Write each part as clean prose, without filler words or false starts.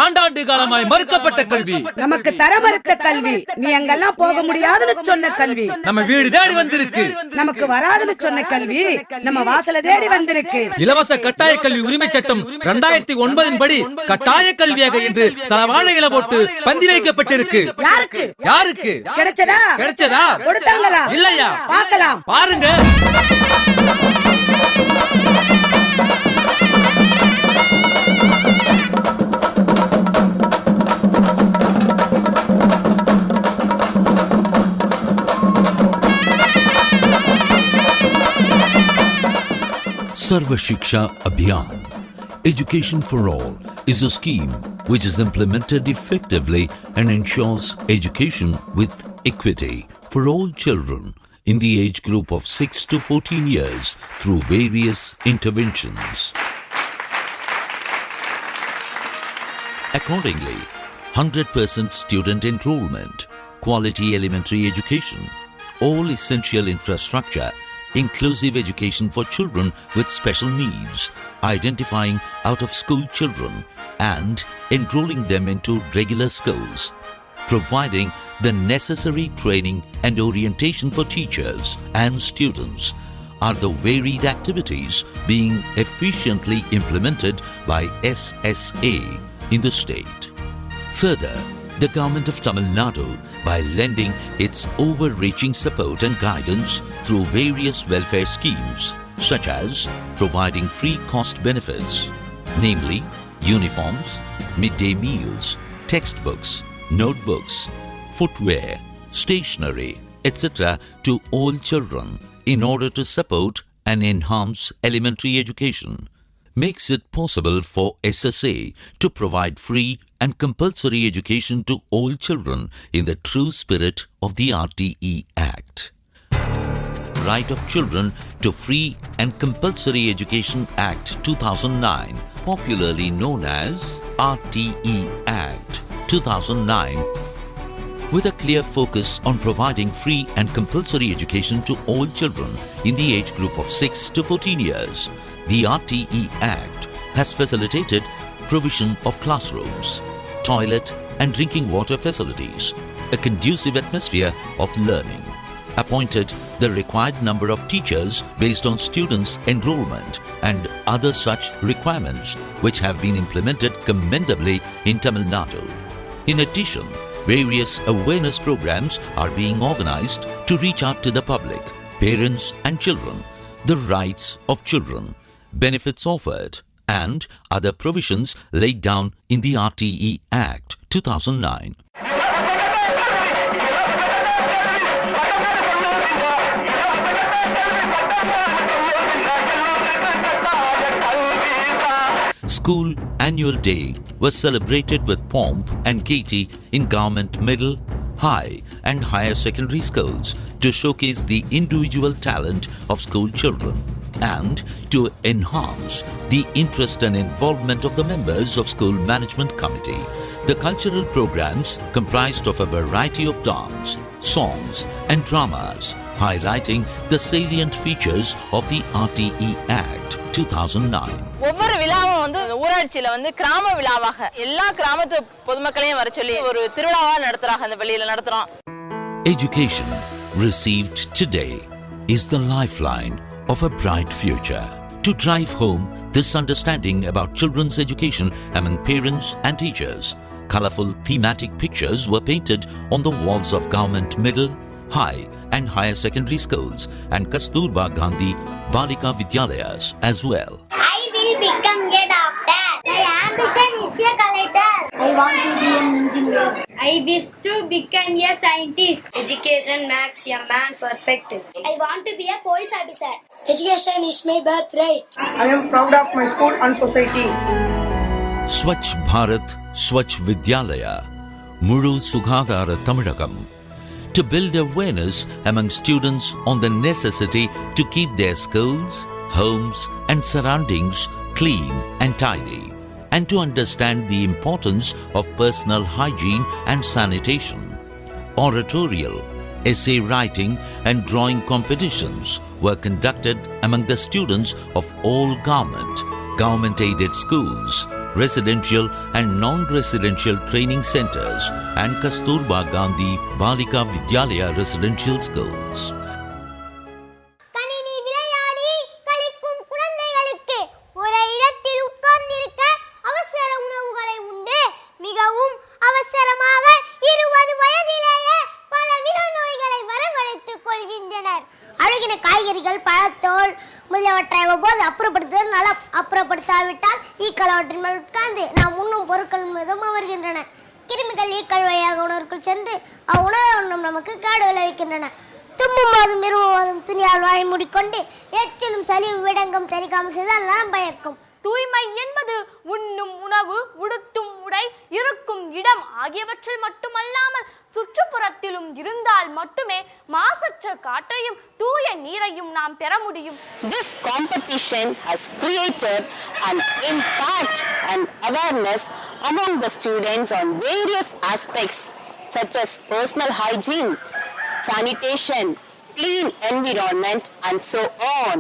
ஆண்டாண்டு காலமாய் மறுக்கப்பட்ட கல்வி, நமக்கு தர மறுத்த கல்வி, நீ அங்கெல்லாம் போக முடியாதுன்னு சொன்ன கல்வி நம்ம வீடு தேடி வந்திருக்கு. நமக்கு வராதுன்னு சொன்ன கல்வி நம்ம வாசல தேடி வந்திருக்கு. இலவச கட்டாய கல்வி உரிமை சட்டம் 2009 படி கட்டாய கல்வியாக என்று தலவாழைகளை போட்டு பந்தி வைக்கப்பட்டிருக்கு. யாருக்கு யாருக்கு கிடைச்சதா? கிடைச்சதா? கொடுத்தாங்களா? இல்லையா? பார்க்கலாம், பாருங்க. Sarva Shiksha Abhiyan. Education for All is a scheme which is implemented effectively and ensures education with equity for all children in the age group of 6 to 14 years through various interventions. Accordingly, 100% student enrollment, quality elementary education, all essential infrastructure, inclusive education for children with special needs, identifying out-of-school children and enrolling them into regular schools, providing the necessary training and orientation for teachers and students are the varied activities being efficiently implemented by SSA in the state. Further, the government of Tamil Nadu, by lending its overreaching support and guidance through various welfare schemes, such as providing free cost benefits, namely uniforms, midday meals, textbooks, notebooks, footwear, stationery, etc. to all children in order to support and enhance elementary education, makes it possible for SSA to provide free and compulsory education to all children in the true spirit of the RTE Act. Right of Children to Free and Compulsory Education Act 2009, popularly known as RTE Act 2009, with a clear focus on providing free and compulsory education to all children in the age group of 6 to 14 years. The RTE Act has facilitated provision of classrooms, toilet and drinking water facilities, a conducive atmosphere of learning, appointed the required number of teachers based on students' enrollment and other such requirements which have been implemented commendably in Tamil Nadu. In addition, various awareness programs are being organized to reach out to the public, parents and children, the rights of children, benefits offered, and other provisions laid down in the RTE Act 2009. School Annual Day was celebrated with pomp and gaiety in government middle, high and higher secondary schools to showcase the individual talent of school children and to enhance the interest and involvement of the members of school management committee. The cultural programs comprised of a variety of dance, songs and dramas, highlighting the salient features of the RTE Act 2009. ஒவ்வொரு விழாவும் வந்து ஊராட்சியில வந்து கிராம விழாவாக எல்லா கிராமத்து பொதுமக்களையும் வர சொல்லி ஒரு திருவிழாவா நடத்துறாங்க. அந்த வெளியில நடத்துறோம். Education received today is the lifeline of a bright future. To drive home this understanding about children's education among parents and teachers, colorful thematic pictures were painted on the walls of government middle, high and higher secondary schools and Kasturba Gandhi Balika Vidyalayas as well. I will become a doctor. My ambition is a collector. I want to be an engineer. I wish to become a scientist. Education makes a man perfect. I want to be a police officer. Education is my birthright. I am proud of my school and society. Swachh Bharat Swachh Vidyalaya Muru Sugadara Tamilakam, to build awareness among students on the necessity to keep their schools, homes and surroundings clean and tidy, and to understand the importance of personal hygiene and sanitation. Oratorial, essay writing and drawing competitions were conducted among the students of all government, government-aided schools, residential and non-residential training centers, and Kasturba Gandhi Balika Vidyalaya residential schools. கணினி விளையாடி களிக்கும் குழந்தைகளுக்கு ஒரே இடத்தில் உட்கார்ந்திருக்க அவசர உணவுகளை உண்டு மிகவும் அவசரமாக 20 வயதிலேயே பலவித நோய்களை வரவழைத்துக் கொள்கின்றனர். அழுகின காய்கறிகள், பழத்தோல் முதலியவற்றை அவ்வப்போது அப்புறப்படுத்துதல் நலம். அப்புறப்படுத்தாவிட்டால் ஈக்கள் அவற்றின் மேல் உட்கார்ந்து நாம் உண்ணும் பொருட்கள் மீதும் அமர்கின்றன. கிருமிகள் ஈக்கள் வழியாக உணவுக்குள் சென்று அவ்வுணவை உண்ணும் நமக்கு கேடு விளைவிக்கின்றன. தும்மும் போதும் இருமும் போதும் துணியால் வாய் மூடிக்கொண்டு எச்சிலும் சளியும் விடங்கும் தெரிக்காமல் செய்தால் நலம் பயக்கும். தூய்மை என்பது உண்ணும் உணவு, உடுத்தும் உடை, இருக்கும் இடம் ஆகியவற்றில் மட்டுமல்லாமல் சுற்றுப்புறத்திலும் இருந்தால் மட்டுமே மாசற்ற காற்றையும் தூய நீரையும் நாம் பெற முடியும். This competition has created an impact and awareness among the students on various aspects such as personal hygiene, sanitation, clean environment and so on.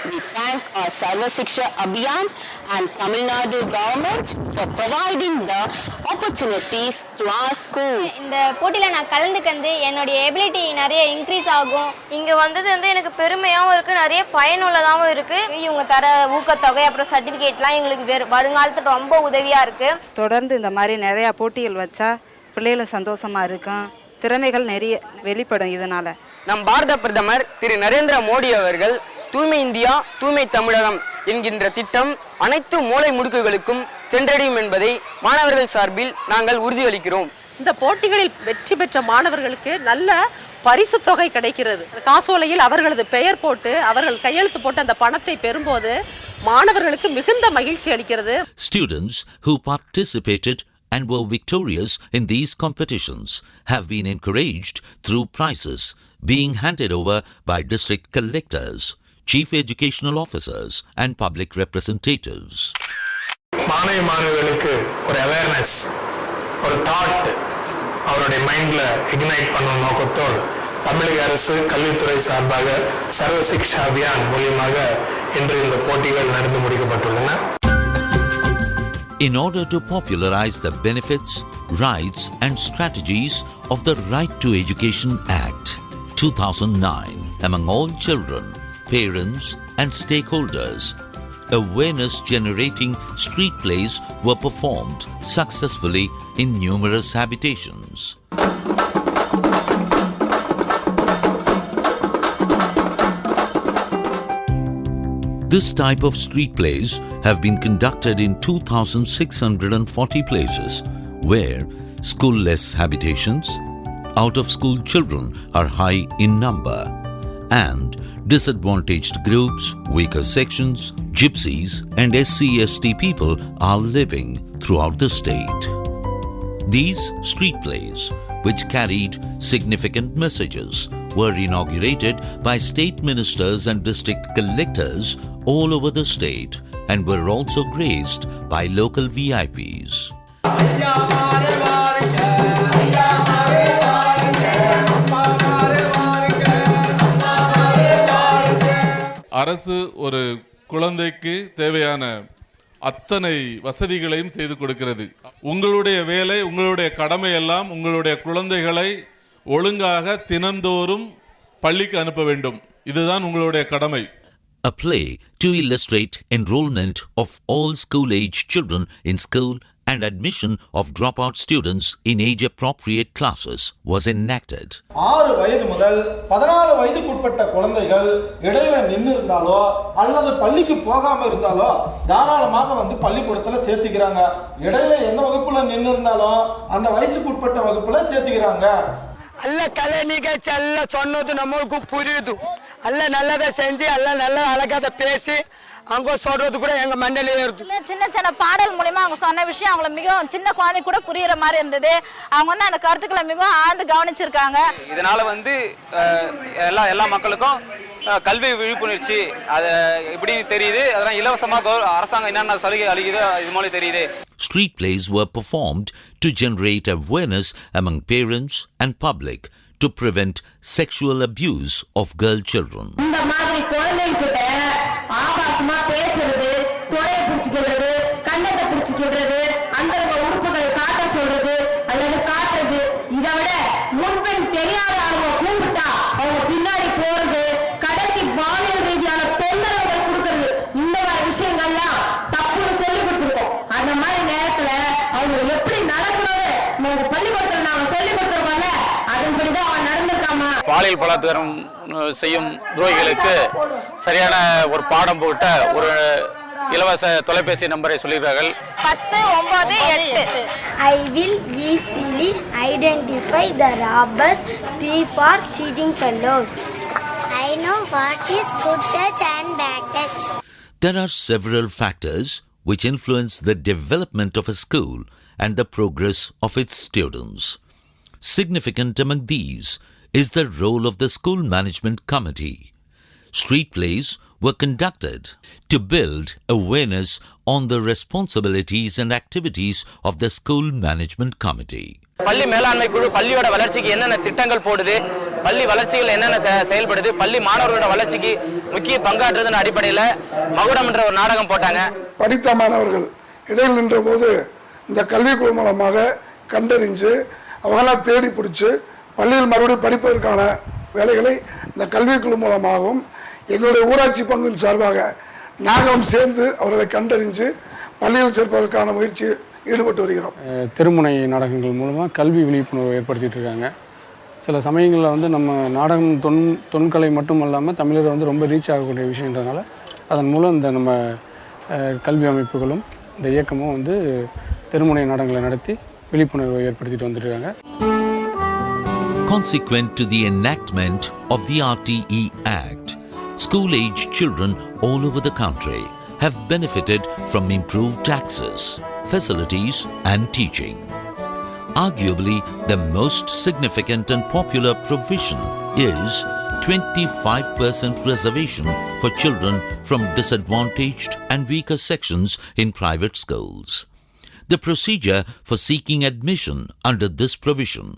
We thank our Sarva Shiksha Abhiyan and Tamil Nadu government for providing the opportunities to our schools. இந்த போட்டியில் நான் கலந்துக்கந்து என்னுடைய ability நிறைய increase ஆகும். இங்கே வந்தது வந்து எனக்கு பெருமையாகவும் இருக்குது, நிறைய பயனுள்ளதாகவும் இருக்குது. இவங்க தர ஊக்கத்தொகை அப்புறம் சர்டிஃபிகேட்லாம் எங்களுக்கு வருங்காலத்துக்கு ரொம்ப உதவியாக இருக்குது. தொடர்ந்து இந்த மாதிரி நிறையா போட்டிகள் வச்சா பிள்ளைகளும் சந்தோஷமாக இருக்கும், திறமைகள் நிறைய வெளிப்படும். இதனால் நம் பாரத பிரதமர் திரு நரேந்திர மோடி அவர்கள் தூய்மை இந்தியா தூய்மை தமிழகம் என்கின்ற திட்டம் அனைத்து மூலை முடுக்குகளுக்கும் சென்றடையும் என்பதை மாணவர்கள் சார்பில் நாங்கள் உறுதியளிக்கிறோம். இந்த போட்டிகளில் வெற்றி பெற்ற மாணவர்களுக்கு நல்ல பரிசு தொகை கிடைக்கிறது. காசோலையில் அவர்களது பெயர் போட்டு அவர்கள் கையெழுத்து போட்டு அந்த பணத்தை பெறும்போது மாணவர்களுக்கு மிகுந்த மகிழ்ச்சி அளிக்கிறது. Students who participated and were victorious in these competitions have been encouraged through prizes being handed over by district collectors, chief educational officers and public representatives. மாணவர்களுக்கு ஒரு அவேர்னஸ், ஒரு தாட் அவருடைய மைண்ட்ல இக்னைட் பண்ணும் நோக்கத்தோடு தமிழக அரசு கல்வித்துறை சார்பாக சர்வ சிக்ஷா அபியான் மூலமாக இன்று இந்த போட்டிகள் நடந்து முடிக்கப்பட்டுள்ளன. In order to popularize the benefits, rights and strategies of the Right to Education Act 2009 among all children, parents and stakeholders, awareness-generating street plays were performed successfully in numerous habitations. This type of street plays have been conducted in 2,640 places, where school-less habitations, out-of-school children are high in number, and disadvantaged groups, weaker sections, gypsies and SC/ST people are living throughout the state. These street plays, which carried significant messages, were inaugurated by state ministers and district collectors all over the state and were also graced by local VIPs. அரசு ஒரு குழந்தைக்கு தேவையான அத்தனை வசதிகளையும் செய்து கொடுக்கிறது. உங்களுடைய வேலை, உங்களுடைய கடமை எல்லாம் உங்களுடைய குழந்தைகளை ஒழுங்காக தினந்தோறும் பள்ளிக்கு அனுப்ப வேண்டும். இதுதான் உங்களுடைய கடமை. A play to illustrate enrollment of all school-age children in school and admission of dropout students in age-appropriate classes was enacted. 6 வயது முதல் 14 வயதுக்குட்பட்ட குழந்தைகள் இடையில நின்று இருந்தாலோ அல்லது பள்ளிக்கு போகாம இருந்தாலோ தாராளமாக வந்து பள்ளிக்கூடத்துல சேர்த்துக்கிறாங்க. இடையில எந்த வகுப்புல நின்று இருந்தாலும் அந்த வயசுக்குட்பட்ட வகுப்புல சேர்த்துக்கிறாங்க. அல்ல கலை நிகழ்ச்சி எல்லாம் சொன்னது நம்மளுக்கு புரியுது. அல்ல நல்லதை செஞ்சு எல்லாம் நல்ல அழகாத பேசி அவங்க சொல்றது கூட எங்க மண்டலே இருக்கு. சின்ன சின்ன பாடல் மூலமா அவங்க சொன்ன விஷயம் அவங்களை மிகவும் சின்ன குழந்தை கூட புரியுற மாதிரி இருந்தது. அவங்க வந்து அந்த கருத்துக்களை மிகவும் ஆழ்ந்து கவனிச்சிருக்காங்க. இதனால வந்து எல்லா மக்களுக்கும் கல்வி விழிப்புணர்ச்சி அது எப்படி தெரியுது. அதெல்லாம் இலவசமாக அரசாங்கம் என்னென்ன சலுகை அளிக்குது இது மூலம் தெரியுது. Street plays were performed to generate awareness among parents and public to prevent sexual abuse of girl children. இந்த மாதிரி குழந்தைகிட்ட ஆபாசமா பேசுறது, தொடையை பிடிச்சிக்கிறது, கண்ணத்தை பிடிச்சிக்கிறது, அந்த உறுப்புகளை காட்ட சொல்றது அல்லது காட்டுறது, இதை விட முன்பின் தெரியாத அவங்க கூப்பிட்டா அவங்க பின்னாடி போறது, கடைக்கு பாலியல் ரீதியான தொந்தரவுகள் கொடுக்கறது, இந்த மாதிரி விஷயங்கள்லாம் தப்புன்னு சொல்லி கொடுத்துருக்கோம். அந்த மாதிரி நேரத்துல அவங்க எப்படி நடக்கணும்னு நம்ம பள்ளிக்கூடத்துல நாங்க சொல்லி கொடுத்துருக்கோம்ல, அதன்படிதான் அவன் நடந்திருக்காமா. பாலியல் பலாத்காரம் செய்யும் துரோகிகளுக்கு சரியான ஒரு பாடம் போட்ட ஒரு இலவச தொலைபேசி நம்பரை சொல்லியிருக்கார்கள். 1098. I will easily identify the robbers, thief or cheating fellows. I know what is good touch and bad touch. There are several factors which influence the development of a school and the progress of its students. Significant among these is the role of the school management committee. Street plays were conducted to build awareness on the responsibilities and activities of the school management committee. பள்ளி மேலாண்மை குழு பள்ளியோட வளர்ச்சிக்கு என்னென்ன திட்டங்கள் போடுது, பள்ளி வளர்ச்சிகள் என்னென்ன செயல்படுது, பள்ளி மாணவர்களோட வளர்ச்சிக்கு முக்கிய பங்காற்றுறதுன்னு அடிப்படையில் மகுடம் என்ற ஒரு நாடகம் போட்டாங்க. படித்த மாணவர்கள் இடையில் நின்ற போது இந்த கல்விக்குழு மூலமாக கண்டறிஞ்சு அவங்களாம் தேடி பிடிச்சி பள்ளியில் மறுபடியும் படிப்பதற்கான வேலைகளை இந்த கல்விக்குழு மூலமாகவும் எங்களுடைய ஊராட்சி பங்கின் சார்பாக நாங்களும் சேர்ந்து அவர்களை கண்டறிஞ்சு பள்ளியில் சேர்ப்பதற்கான முயற்சி ஈடுபட்டு வருகிறோம். தெருமுனை நாடகங்கள் மூலமாக கல்வி விழிப்புணர்வு ஏற்படுத்திட்டு இருக்காங்க. சில சமயங்களில் வந்து நம்ம நாடகம் தொன்கலை மட்டும் இல்லாமல் தமிழர் வந்து ரொம்ப ரீச் ஆகக்கூடிய விஷயன்றதுனால அதன் மூலம் இந்த நம்ம கல்வி அமைப்புகளும் இந்த இயக்கமும் வந்து தெருமுனை நாடகங்களை நடத்தி விழிப்புணர்வை ஏற்படுத்திட்டு வந்துருக்காங்க. Consequent to the enactment of the RTE Act, school-age children all over the country have benefited from improved access, facilities and teaching. Arguably, the most significant and popular provision is 25% reservation for children from disadvantaged and weaker sections in private schools. The procedure for seeking admission under this provision,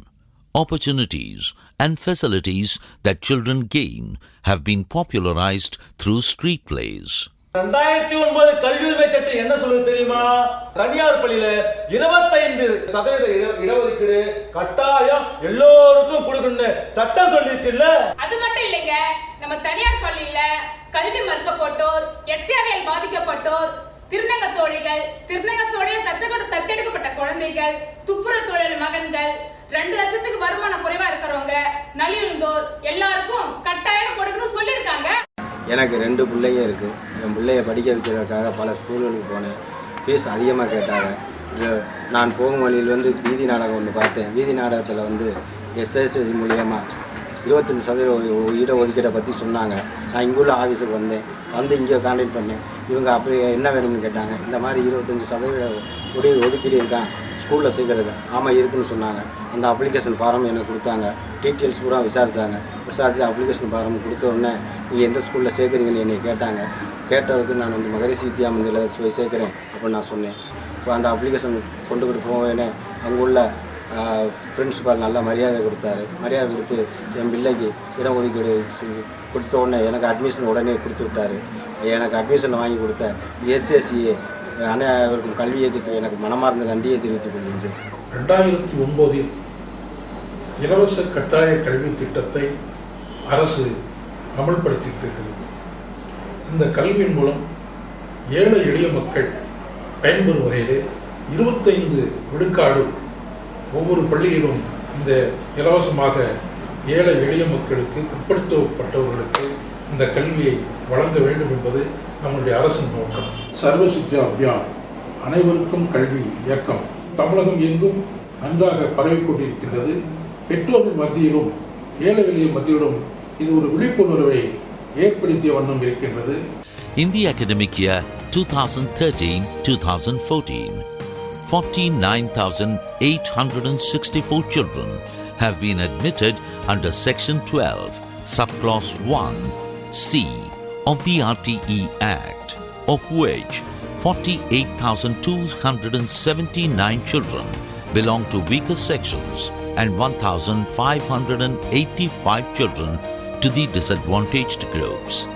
opportunities and facilities that children gain have been popularized through street plays. 2009 கல்வி உரிமை சட்டம் என்ன சொல்லுது தெரியுமா? தனியார் பள்ளியில 25% இடஒதுக்கீடு கட்டாயம் எல்லோருக்கும் கொடுக்கணும்னு சட்டம் சொல்லிருக்குல்ல. அது மட்டும் இல்லைங்க, நம்ம தனியார் பள்ளியில கல்வி மறுக்கப்பட்டோர், எச்ஐவியால் பாதிக்கப்பட்டோர், திருநங்க தோழிகள், திருநங்க தோழியில் தத்தெடுக்கப்பட்ட குழந்தைகள், துப்புர தொழில் மகன்கள், 2 லட்சத்துக்கு வருமானம் குறைவா இருக்கிறவங்க, நலிவுந்தோர் எல்லாருக்கும் கட்டாயம் கொடுக்கணும்னு சொல்லியிருக்காங்க. எனக்கு 2 பிள்ளைங்க இருக்குது. என் பிள்ளைய படிக்க வைக்கிறதுக்காக பல ஸ்கூல்களுக்கு போனேன். ஃபீஸ் அதிகமாக கேட்டாங்க. நான் போகும் வழியில் வந்து வீதி நாடகம் ஒன்று பார்த்தேன். வீதி நாடகத்தில் வந்து எஸ்எஸ்சி மூலியமாக 25% இடஒதுக்கீடை பற்றி சொன்னாங்க. நான் இங்குள்ள ஆஃபீஸுக்கு வந்தேன். வந்து இங்கே கான்டாக்ட் பண்ணேன். இவங்க அப்படி என்ன வேணும்னு கேட்டாங்க. இந்த மாதிரி 25% ஒதுக்கீடு இருக்கான் ஸ்கூலில் சேர்க்கறதுக்கு. ஆமாம் இருக்குன்னு சொன்னாங்க. அந்த அப்ளிகேஷன் ஃபார்ம் எனக்கு கொடுத்தாங்க. டீட்டெயில்ஸ் பூரா விசாரித்தாங்க. விசாரித்து அப்ளிகேஷன் ஃபார்ம் கொடுத்த உடனே நீங்கள் எந்த ஸ்கூலில் சேர்க்குறீங்கன்னு என்னை கேட்டாங்க. கேட்டதுக்கு நான் வந்து மகரிஷி வித்யா மந்திரில் போய் சேர்க்குறேன் அப்படின்னு நான் சொன்னேன். இப்போ அந்த அப்ளிகேஷன் கொண்டுக்கிட்டு போவேனே அங்கே உள்ள பிரின்சிபால் நல்லா மரியாதை கொடுத்தாரு. மரியாதை கொடுத்து என் பிள்ளைக்கு இடஒதுக்கீடு கொடுத்த உடனே எனக்கு அட்மிஷன் உடனே கொடுத்து விட்டார். எனக்கு அட்மிஷன் வாங்கி கொடுத்த எஸ்எஸ்சிஏ அனைவருக்கும் கல்வி இயக்கத்தை எனக்கு மனமார்ந்த நன்றியை தெரிவித்துக் கொள்கின்றேன். 2009 இலவச கட்டாய கல்வி திட்டத்தை அரசு அமல்படுத்தியிருக்கிறது. இந்த கல்வியின் மூலம் ஏழை எளிய மக்கள் பயன்பெறும் வகையில் 25 விழுக்காடு ஒவ்வொரு பள்ளியிலும் இந்த இலவசமாக ஏழை எளிய மக்களுக்கு பிற்படுத்தப்பட்டவர்களுக்கு இந்த கல்வியை வழங்க வேண்டும் என்பது நம்முடைய அரசின் நோக்கம். சர்வ சிக்ஷா அபியான், அனைவருக்கும் கல்வி இயக்கம் தமிழகம் எங்கும் நன்றாக பரவிக்கொண்டிருக்கின்றது. பெற்றோர்கள் மத்தியிலும் ஏழை எளிய மத்தியிலும் இது ஒரு விழிப்புணர்வை ஏற்படுத்திய வண்ணம் இருக்கின்றது. In the academic year 2013-2014, 49,864 children have been admitted under Section 12, Subclause 1C of the RTE Act, of which 48,279 children belong to weaker sections and 1,585 children to the disadvantaged groups.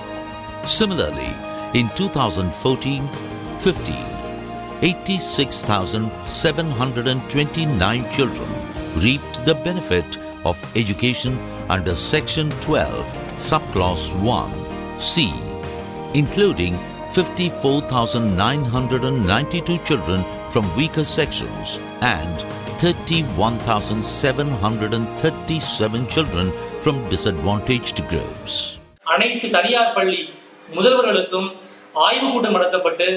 Similarly, in 2014-15, 86,729 children reaped the benefit of education under Section 12, Subclause 1C, including 54,992 children from weaker sections and 31,737 children from disadvantaged groups. அனைத்து தனியார் பள்ளி முதல்வர்களுக்கும் ஆய்வு கூட்டம் நடத்தப்பட்டு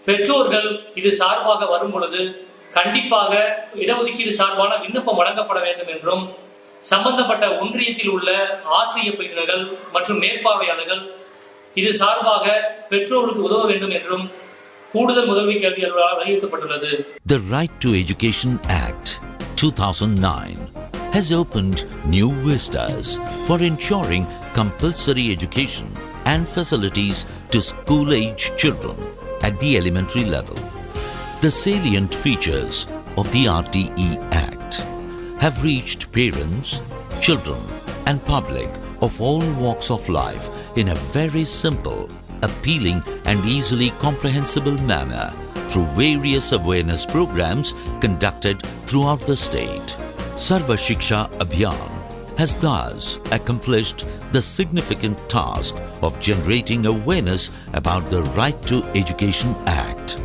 பெற்றோர்கள் இது சார்பாக வரும் பொழுது கண்டிப்பாக இடஒதுக்கீடு சார்பான விண்ணப்பம் வழங்கப்பட வேண்டும் என்றும் சம்பந்தப்பட்ட ஒன்றியத்தில் உள்ள ஆசிரியர் பயிற்றுனர்கள் மற்றும் மேற்பார்வையாளர்கள் இது சார்பாக பெற்றோர்களுக்கு உதவ வேண்டும் என்றும் கூடுதல் முதல்மை கல்வி அலுவலரால் வலியுறுத்தப்பட்டுள்ளது. The Right to Education Act 2009 has opened new vistas for ensuring compulsory education and facilities to school-age children at the elementary level. The salient features of the RTE Act have reached parents, children, and public of all walks of life in a very simple, appealing, and easily comprehensible manner through various awareness programs conducted throughout the state. Sarva Shiksha Abhiyan has thus accomplished the significant task of generating awareness about the Right to Education Act.